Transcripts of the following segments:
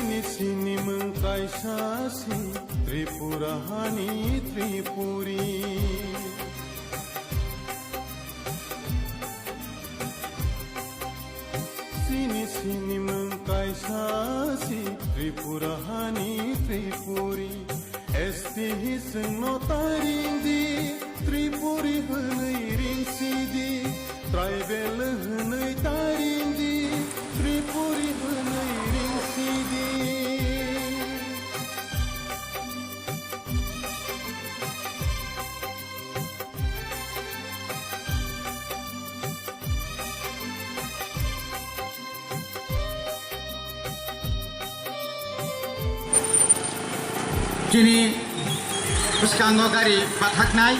Sini mengkai sasi Tripura hani Tripuri Sini mengkai sasi Tripura hani Tripuri Esti hiseng no tarindi Tripuri hanai ring sidi Tribal hanai tarindi Tripuri hanai ring sidi Kini Buskango gari pathaknai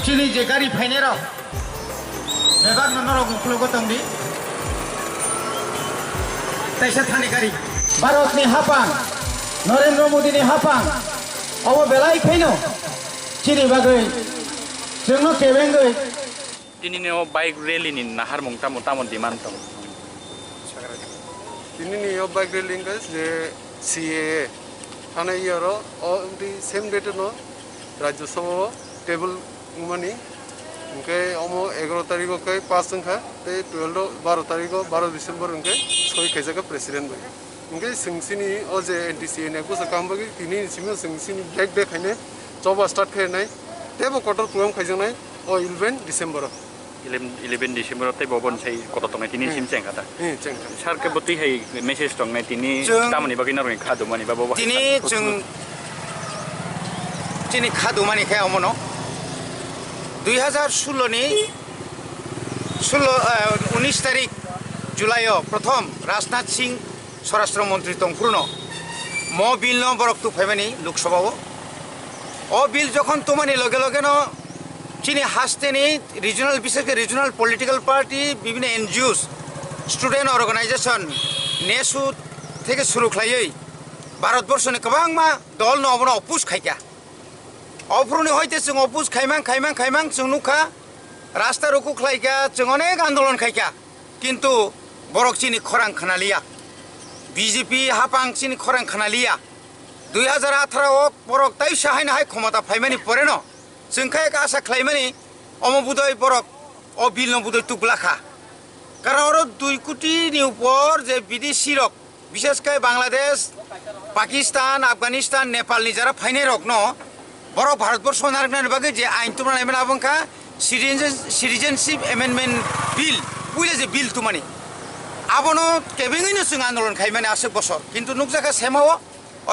Kini je gari phainero Mebak nonoro guklugo tongdi Taisa thani gari Bharat ni hapang Narendra Modi ni hapang Awo belai phaino Kini bagai Jengno kebengai Ini neo bike rally ni nahar mungta mutamon dimantong Ini nih bike rally guys je CAA hana iyaro all the same date no Rajya Sabha table umani उनके अमो 11 तारीख को कई पास संख्या ते 12 तारीख को 12 दिसंबर उनके सोई कैसे का प्रेसिडेंट बने उनके सिंगसिनी और जे एनटीसी ने कुछ काम बगी तीनी सिंगल सिंगसिनी ब्लैक डे खाने चौबा स्टार्ट करे नहीं ते वो क्वार्टर प्रोग्राम खाई नहीं और 11 दिसंबर 11 Desember te bobon sei koto tongai tini sim ceng kata ceng sar ke boti hei message tongai tini tamani bagi naroi khadu mani babo Tini Tini khadu mani kaya omono 2016 ni 19 तारिख जुलाइयो प्रथम राजनाथ सिंह स्वराष्ट्र मंत्री तंगपुरनो मो bill न बरकतु फैमानी लोकसभाओ ओ bill जखन तोमानी लगे लगे न चीनी हास्तेनी रिजनल विशेष रिजनल पॉलिटिकल पार्टी विभिन्न एनजीओस स्टूडेंट ऑर्गेनाइजेशन नेसु থেকে শুরু খাইयै ভারতবর্ষनि गोबां मा दल न अबनो अपुस खायका अफ्रुनि हयते जों अपुस खायमां जों नुखा रास्ता रुकु खायका जों अनेक आंदोलन खायका किन्तु बरक चीनी खरां खानालिया बीजेपी हापां चीनी खरां खानालिया 2018 बरक ताइ साहायना हाय क्षमता फाइमानि परे न जोंखा एक आशा खालामनि अमबुदय बरक अ बिल न बुदय तुगलाखा कारण और 2 कोटिनि ऊपर जे विदेशी रक विशेषकर बांग्लादेश पाकिस्तान अफगानिस्तान नेपाल जरा फाइने रक न बरक भारतवर्ष नारगनानि बागै जे आइन तुमनाय मेना बंखा सिटिजेनशिप एमेन्डमेन्ट बिल पुइले जे बिल तुमानि आबनो केबेङैनो जों आन्दोलन खायमानि आसे बसर किन्तु नुकजाखा सेमाव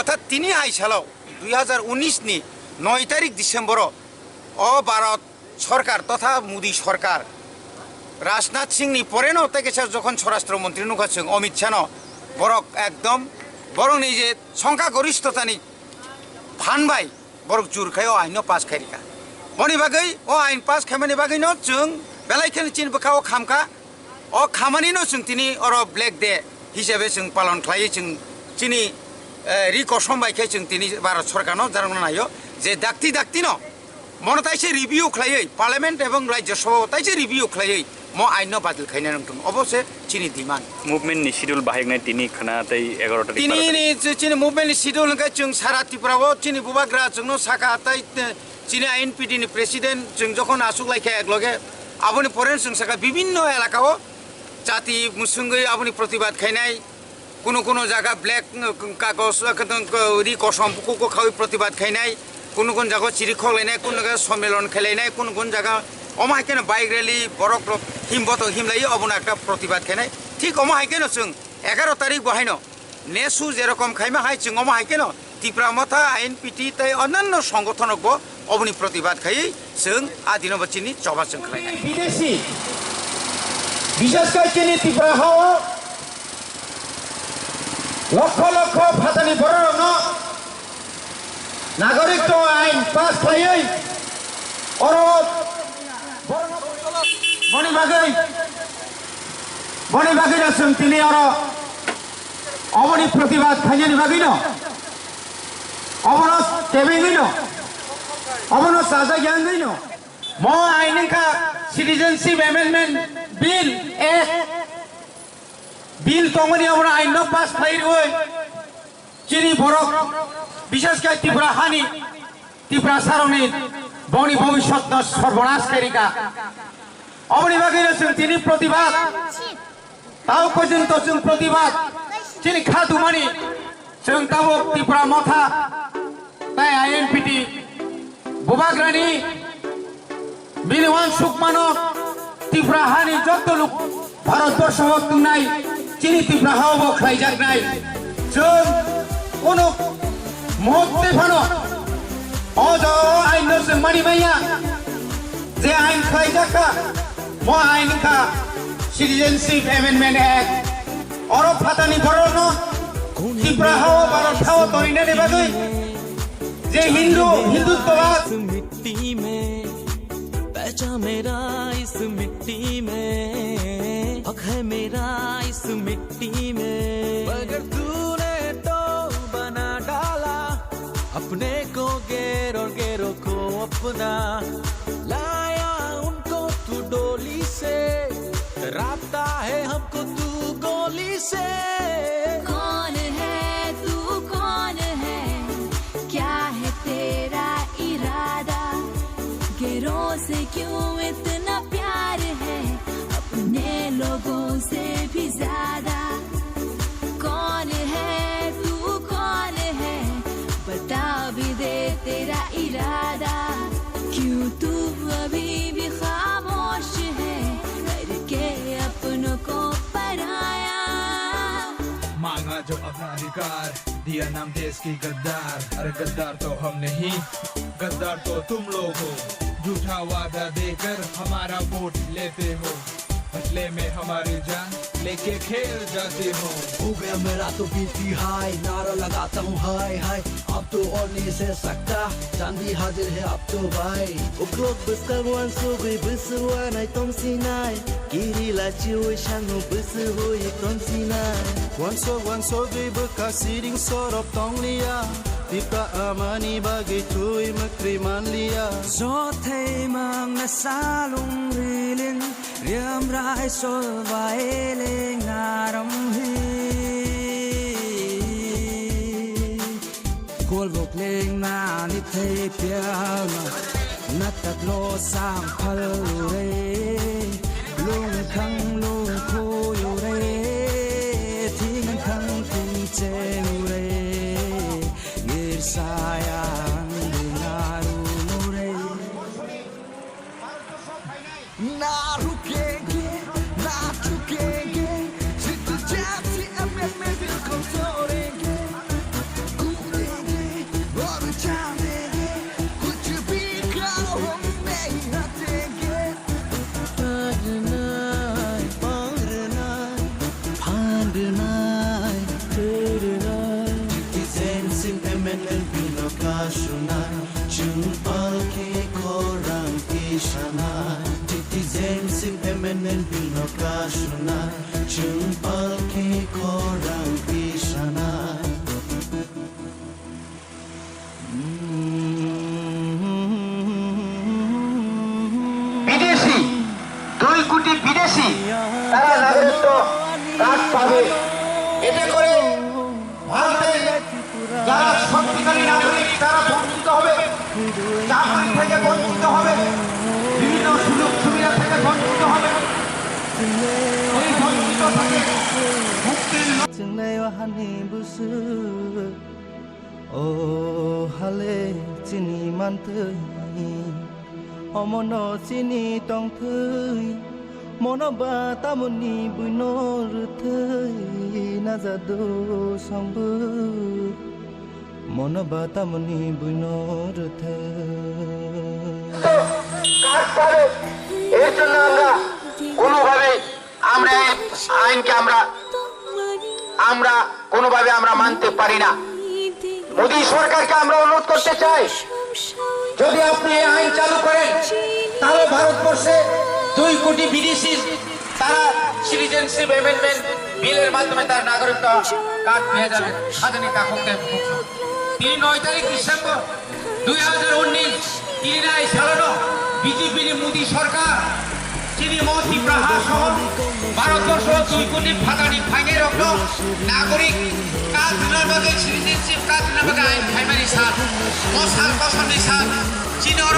अर्थात 3 आइसालाव 2019 नि 9 तारिख डिसेम्बर भारत सरकार तथा मोदी सरकार राजनाथ सिंह नि परे न तेकेसा जखन स्वराष्ट्र मंत्री नुखा जों अमित शाह न बरक एकदम बरं नि जे संख्या गरिष्ठतानि फानबाय बरक जुरखायाव आइन पास खायरिका बनि बागै अ आइन पास खायमानि बागै न जों बेलायखनि चिन बखाव खामका अ खामानि न जों तिनि अर ब्लेक डे हिसाबै जों पालन खालायो जों तिनि रिकसम बायखे जों तिनि भारत सरकार न जारंना नायो जे दाक्ति न मन ताइसे रिव्यू खालायै पार्लियामेंट एवं राज्य सभा ताइसे रिव्यू खालायै म आइन बातिल खायना नंगथुम अबसे चिनि डिमान्ड मुभमेन्ट नि शिड्यूल बाहायनाय तिनि खाना तै 11 तारिख तिनि चिनि मुभमेन्ट नि शिड्यूल का जों सारा त्रिपुराव चिनि बुबाग्रा जोंनो साखा ताइ चिनि आइएनपिडि नि प्रेसिडेंट जों जखन आसुक लायखा एकलगे आबनि परेन जों साखा विभिन्न एलाकाव जाति मुसुंगै आबनि प्रतिबाद खायनाय कोनो जागा ब्लैक कागज रिकसम को खावै प्रतिबाद खायनाय कुन जगह चिरि खलायनाय कुन जगह सम्मेलन खेलायनाय कुन जगह अमाहायकेनो बाइक रैली बरक हिमबत हिमलायो अबनो एक प्रतिबाद खायनाय ठीक अमाहायकेनो जों 11 तारिख बहायनो नेसु जेरकम खायमा हाय जों अमाहायकेनो त्रिपुरा मथा आइएनपिटि तै अन्यान्य संगठनकबो अबनि प्रतिबाद खायै जों आदिनबचिनि चबा जों खालायनाय विदेशी विशेषकर चिनि त्रिपुरा हाव लक्ष फातानि बरन नागरिकत्व आइन पास खायै और बनि बागै जों तिनि और अबनि प्रतिबाद खायनायनि बागै न अबनो केबेङै न अबनो साजा ज्ञानै न म आइनका सिटिजनशिप एमेन्डमेन्ट बिल एक्ट বিল তমনি আমরা আইন পাস খাইরই চিনি বরক বিশেষ করে ত্রিপুরা হানি ত্রিপুরা সারণী বনি ভবিষ্যৎ সর্বনাশকারিকা অমনি বাকি তিনি প্রতিবাদ তাও পর্যন্ত जों প্রতিবাদ চিনি খাদুমানি जों তাও ত্রিপুরা মথা তাই আইএনপিটি বুবাগ্রানি মিলওয়ান সুকমানক ত্রিপুরা হানি যত লোক ভারতবর্ষ নাই চিনি ত্রিপুরা হাওব খাইজাক নাই जों কোনো মুহূর্তে ফানো অজ আইন जों মানিবাইয়া যে আইন খাইজাকা মো আইন কা সিটিজেনশিপ অ্যামেন্ডমেন্ট অ্যাক্ট অরব ফাতানি বরনো ত্রিপুরা হাওব ভারত হাওব তরিনে নেবাগৈ যে হিন্দুত্ববাদ मिट्टी में पहचान मेरा इस मिट्टी में हक है मेरा इस मिट्टी में मगर तूने तो बना डाला अपने को गैरों को अपना लाया उनको तू डोली से राता है हमको तू गोली से कौन है तू कौन है क्या है तेरा इरादा गिरों से क्यों इतना प्यार है अपने लोगों से भी ज्यादा कौन है तू कौन है बता भी दे तेरा इरादा क्यों तू अभी भी खामोश है करके अपनों को पराया मांगा जो अपना अधिकार दिया नाम देश की गद्दार अरे गद्दार तो हम नहीं गद्दार तो तुम लोग हो झूठा वादा देकर हमारा वोट लेते हो बदले में हमारी जान लेके खेल जाते हो गया मेरा तो बीपी हाई नारा लगाता हूँ हाय हाय अब तो और नहीं सह सकता चांदी हाजिर है अब तो भाई उक्लोक besar wan sugui besuan ai tom sinai kiri la ciu shangu besu hui tom sinai wan so gay bekasiring sorop tong lia Tika amani bagai cuy mekri man lia gió thay mang na sa lung rilin riam rai sol vai lên ngaram hi kol vok leng na ni thay piano natat lo sang phal re lung khang lung khu yu re thing khang thing chen re ngir sayang dengaru re na rukenge na chukenge situ jati ameme bil konsorenge kudenge और चाहेंगे कुछ भी करो हम नहीं हटेंगे पारना फांदना तेरना Citizenship MNL binokashuna Jumpal ke korang ishana Citizenship MNL binokashuna Jumpal ke korang ishana বিদেশি 2 কোটি বিদেশি তারা নাগরিকত্ব কার্ড পাবে এতে করে ভারতের যারা সত্যিকারী নাগরিক তারা বঞ্চিত হবে চাকরি থেকে বঞ্চিত হবে বিভিন্ন সুযোগ সুবিধা থেকে বঞ্চিত হবে এই বঞ্চিত থেকে মুক্তির Chừng hani busu o hale chini man thơi omono chini tong thơi mono ba tamuni buino ru thơi na za do sangbu mono ba tamuni buino ru thơi কাজ পাবে এর জন্য আমরা কোনোভাবে আমরা এই আইনকে আমরা কোনোভাবে আমরা মানতে পারি না মোদী সরকারকে আমরা অনুরোধ করতে চাই যদি আপনি এই আইন চালু করেন তাহলে ভারতবর্ষে 2 কোটি বিদেশি তারা সিটিজেনশিপ অ্যামেন্ডমেন্ট বিলের মাধ্যমে তার নাগরিকত্ব কার্ড পেয়ে যাবে স্বাধীনতা হতে 9 তারিখ ডিসেম্বর 2019 তিনাই সালানো বিজেপির মোদী সরকার যিনি মতি প্রহার সহ ভারতবর্ষ 2 কোটি ফাটানি ফাইনে রক্ত নাগরিক কাজনাবাগে সিটিজেনশিপ কাজনাবাগে আইন ফাইমারি সাত মশাল কসনি সাত চীনর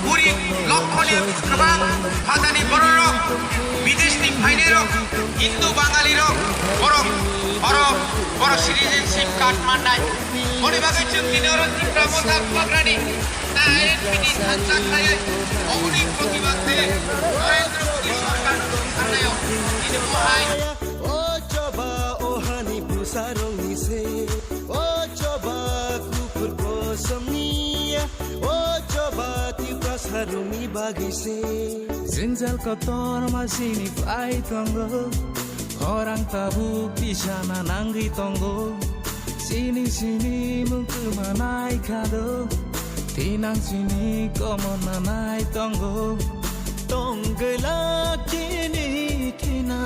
কুড়ি লক্ষণে গোবাं ফাটানি বড় রক বিদেশনি ফাইনে রক হিন্দু বাঙালি রক বড় সিটিজেনশিপ কার্ড মান্নাই মনিবাগে চুক্তিনি অরন্তিপ্রা মতাক বাগরানি তা আইএনপিটি সাংসা খায় অমনি প্রতিবাদে নরেন্দ্র মোদী সরকার সামনে ini mohai Oh coba oh hani busarong ni se Oh coba ku perkosam ni Oh coba tipras harumi bagi se Zinjal kotor masini pai tonggo Orang tabu pisana nanggi tonggo Sini sini mengkemanai kado Tinang sini komonanai tonggo Tonggela kini tina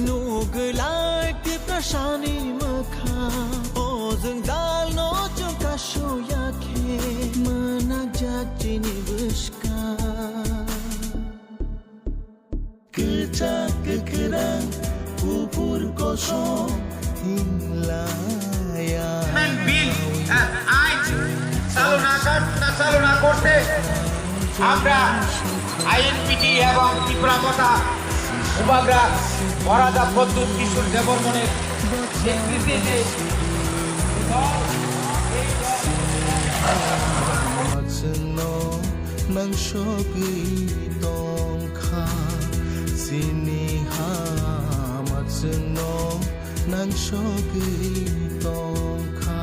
Nugela ke prashani makha Oh zengdal no jumka shoya ke Manak jatini bushka Kecak kekerang Kupur kosong Hinlaya men bill আইন চালু না করতে আমরা INPT এবং ত্রিপুরামতা উপাগ্রা মহারাজা প্রদ্যুৎ কিশোর দেববর্মনের নেতৃত্বে Matsuno nang shogi tongkha Sini ha Matsuno nang shogi tongkha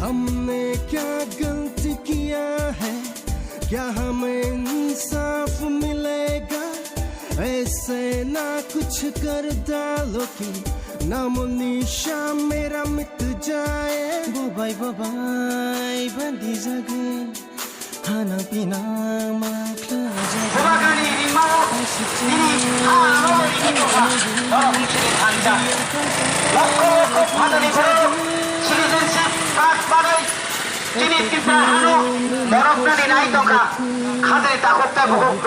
हमने क्या गलती किया है क्या हमें इंसाफ मिलेगा ऐसे ना कुछ कर डालो कि नाम निशा मेरा मिट जाए बाय बंदी जगे खाना पीना माखला সভাকারী নির্মাণ তিনি লক্ষ লক্ষ ফাটানি করে সিটিজেনশিপ কার্ড বানাই তিনি ত্রিপুরা হানো নরকনানি নাই টকা খাদে তাকতা ভোগ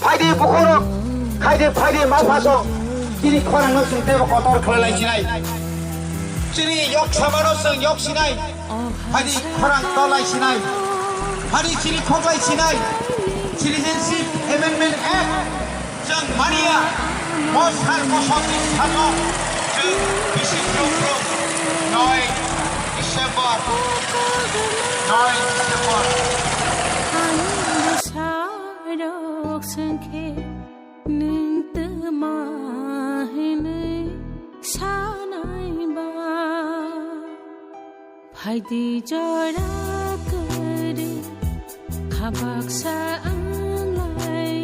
ফাইদে পুকুর ফাইদে মাফাস তিনি খরাং সুতে কতর খলাইছিনাই তিনি yok সামানসং yok সিনাই ফাইদে খরাং তলাইছিনাই ফাইদে তিনি খগলাইছিনাই সিটিজেনশিপ এমেন্ডমেন্ট অ্যাক্ট जों मानिया मसार मसनि सानो जों बिसिफ्रोमफ्रोम 9 डिसेम्बर सारक संखे नोंतमा हेनै सानायबा फाइदि जरा करे खाबाक्सा आंलाय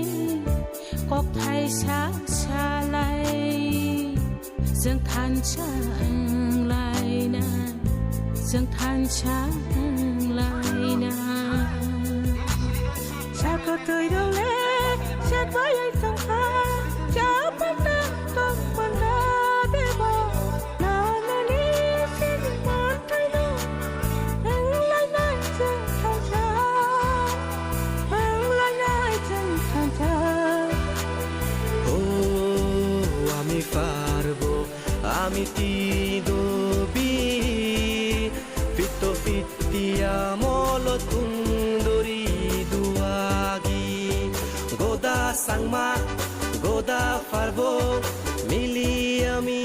ककथाय सालाय जों थानसा आंलायना जों थानसा आंलायना साखोथैदोले साखोयै थांखा जापाना तंपना देबा नानानि सिनि मानथायनो आंलायनाय जों थानसा आंलायनाय जों थानसा আমি পারবো আমি তিদবি ফিতো ফিতিয়া মল তুন্দরি দুয়াগি গোদা সাংমা গোদা পারবো মিলি আমি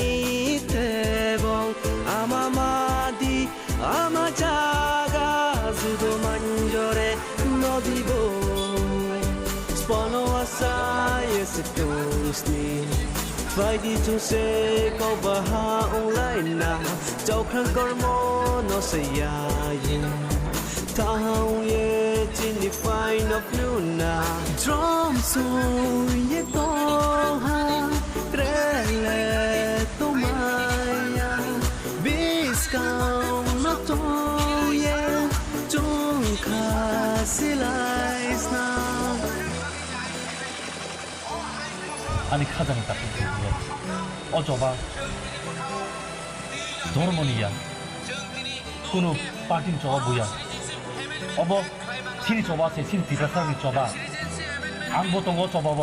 তেবং আমা মাদি আমা জাগা জুদো মঞ্জরে নদিব স্পনো asay situsni Vai đi chung se kau baha online na Châu khăn kormo no se ya yin Tahau ye chini fine of luna Drum so ye to ha Trele to maya Biskau no to ye Chung ka silais na 아니 가장이 딱 어쩌봐 ধর্মনিয়া কোনো পার্টির জবা বইয়া of সিনি জবা সে সিনি তিপ্রাসানি জবা আংবো দङ জবাব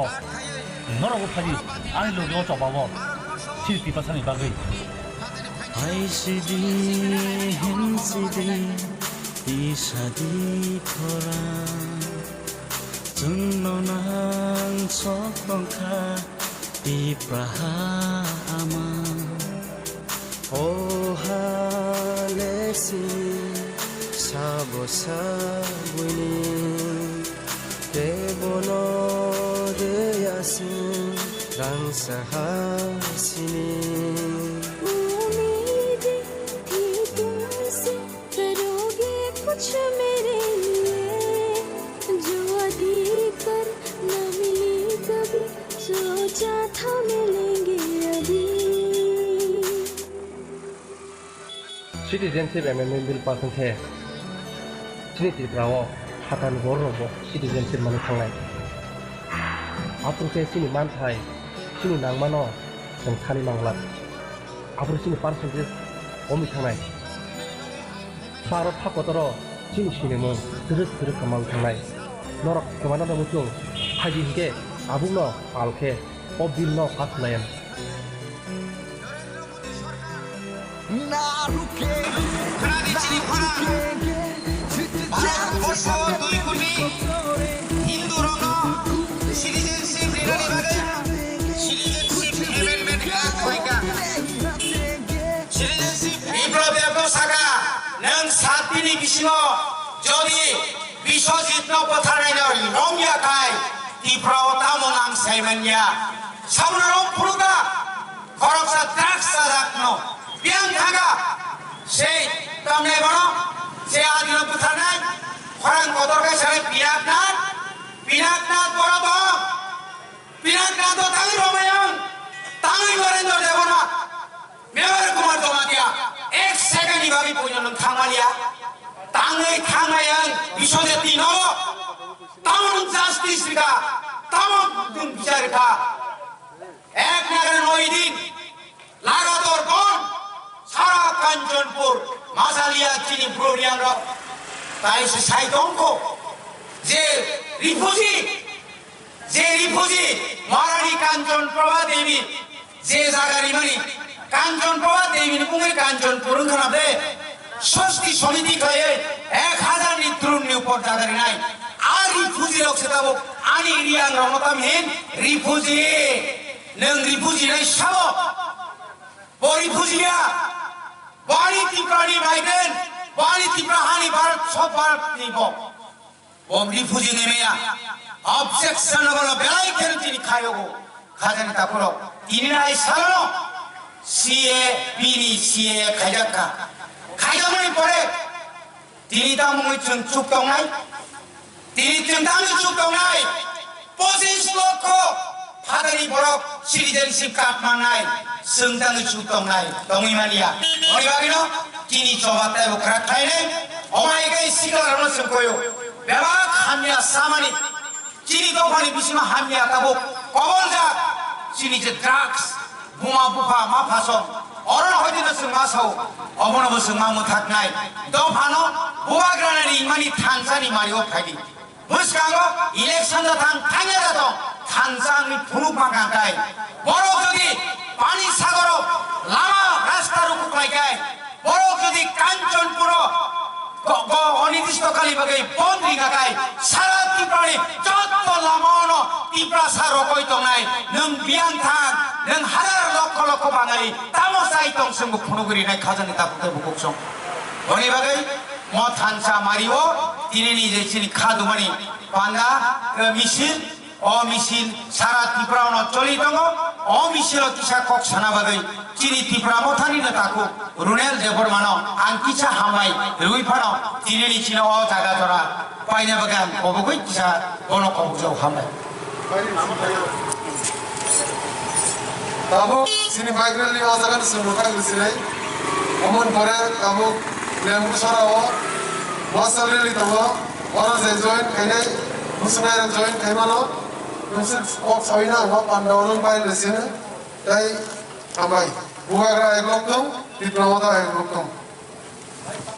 নরগো ফালি আনি logo জবাব সিনি তিপ্রাসানি বাগै আইসিদি হিমসিদি ইসাদি খরা জুন্ননাং সকংখা তিপ্রাহা আমা Ohalesi sabo sabuni tebono de yasin rang sahasini उम्मीद थी तुमसे करोगे कुछ मेरे लिए जो अधिकर न मिली कभी सोचा था मिलेंगे अभी Citizenship Amendment Bill passing here. Sini Tripura hatan borrobo citizenship mani thangnai. Apur ke sini manthai, sini nangmano jeng thani manglat. Apur sini percentage omi thangnai. Saro phakotoro sini sinemon terus kamal thangnai. Norok kemana da mutung haji hige abungno alke o bill no paslayan. Bharatvarsha 2 কোটি হিন্দু রঙ citizenship renewal citizenship amendment act হইকা citizenship বিপ্লবের সাকা নং সাতদিনি বিসিনো যদি বিশ্বজিৎ পথারাই রংয়া কাই ত্রিপুরা তামং আং সাইমানিয়া সামনারং পুরুগা খরকসা দ্রাক্স সাজাকনো বিয়াং থাকা সেই তামনে বড় সে আদিল পুথানাই খরাং কদরকে সারে পিনাকনাথ বড় পিনাকনাথ তাই রমায়ং তাই নরেন্দ্র দেবনা মেয়র কুমার দমাতিয়া 1 সেকেন্ড ইভাবি পর্যন্ত থামালিয়া তাই থামায়ং বিশ্বজিৎ দিন তামন জাস্টিস কা তামন বিচার কা এক নাগারে 9 দিন লাগাতার কোন সারা কাঞ্চনপুর মাসালিয়া চিনি ব্রোডিয়ান তাই সে সাইতঙ্ক যে রিফিউজি মহারানী কাঞ্চন প্রভা দেবী যে জায়গারি মানে কাঞ্চন প্রভা দেবী মুখে কাঞ্চন পুরুখানাতে ষষ্ঠী সমিতি কয়ে 1000 নিদ্রুণী উপর জায়গারি নাই আর রিফিউজি লোক সেটাব আনি রিয়াং রমতা মেন রিফিউজি নাই সব রিফিউজিয়া বাড়ি ত্রিপুরানি মাইগ্রেন্ট বাড়ি ত্রিপুরা হানি ভারত সব ভারত নিব ওম রিফিউজি নেমেয়া অবজেকশন বলো বেলাই কেন তিনি খায়গো খাজানি তাপুরো তিনি নাই সালো সিএ বিনি সিএ খাইজামানি পরে তিনি তামুই চুপ দং নাই তিনি তিনটামি চুপ দং নাই 25 লক্ষ হাজারি বড় সিটিজেনশিপ কার্ড মানাই সন্তানই চুপ দং নাই দংই মানিয়া ওইবাগিনো তিনি জবাতে বকরা খাইনে অমাইগাই সিগারানো সঙ্কয়ো বেবাক হামিয়া সামানি চিনি দোকানি বিসিমা হামিয়া তাবো কবল যা চিনি যে ড্রাগস বুমা বুফা মাফাসো অরণ হইদিনা সং মাসাও অবনব সং মামু থাকনাই দফানো বুবাগ্রানানি ইমানি থানসানি মারিও ফাইদি মুসকাঙ্গো ইলেকশন দা থাঙ্গে দাতো থানসানি ফুরুক মাকাঙ্কাই বড় যদি পানি সাগর লামা রাস্তা রুকু পাইকাই বড় যদি কাঞ্চনপুর অনির্দিষ্টকালী ভাবে বন্ধ রিগাকাই সারা ত্রিপুরানি যত লামানো ত্রিপুরা সার কইতো নাই নং বিয়াং থাক নং হাজার লক্ষ লক্ষ বাঙালি তামসাই তংসঙ্গ ফুনুগুরি নাই খাজানি তাপুতে বুকসং অনি ভাবে ম থানসা মারিও তিনি নিজে চিনি খাদুমানি পান্দা মিছিল অমিছিল সারা ত্রিপুরা চলি দङ অমিছিল কিসা কক সানা বাগৈ চিনি ত্রিপুরা মথানি না তাকু রুনেল জেবর মানো আংকিছা হামাই রুই ফানো চিনি চিনো অ জায়গা ধরা পাইনা বাগান অবগৈ কিসা বন কবজও হামাই তাবো সিনি মাইগ্রেন্ট লি আজাগান সুমুখা গিসিনাই অমন পরে তাবো লেমু সরাও মাসালি তবো অর যে জয়েন খাইনাই মুসনাই জয়েন খাইমানো नोंसोर कक सावैना आंहा पान्दावनो बायलेसिनो दाय हामबाय बुगाग्रा एक लक दं दिप्ल'माता एक लक दं